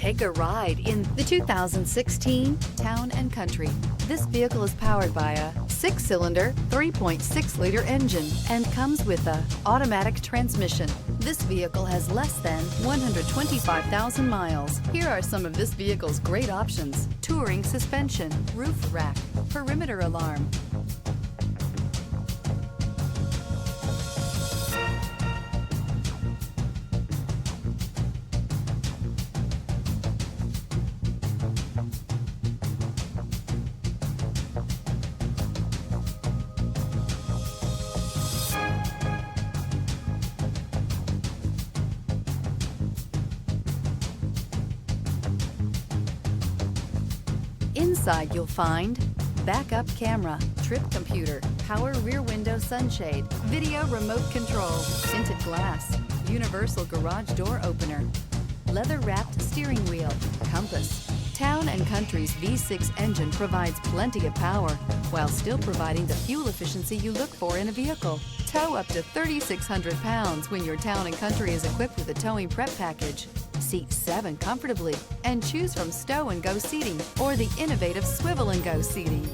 Take a ride in the 2016 Town & Country. This vehicle is powered by a 6-cylinder, 3.6-liter engine and comes with a automatic transmission. This vehicle has less than 125,000 miles. Here are some of this vehicle's great options: touring suspension, roof rack, perimeter alarm, Inside you'll find backup camera, trip computer, power rear window sunshade, video remote control, tinted glass, universal garage door opener, leather-wrapped steering wheel, compass. Town & Country's V6 engine provides plenty of power while still providing the fuel efficiency you look for in a vehicle. Tow up to 3,600 pounds when your Town & Country is equipped with a towing prep package. Seat 7 comfortably and choose from stow and go seating or the innovative swivel and go seating.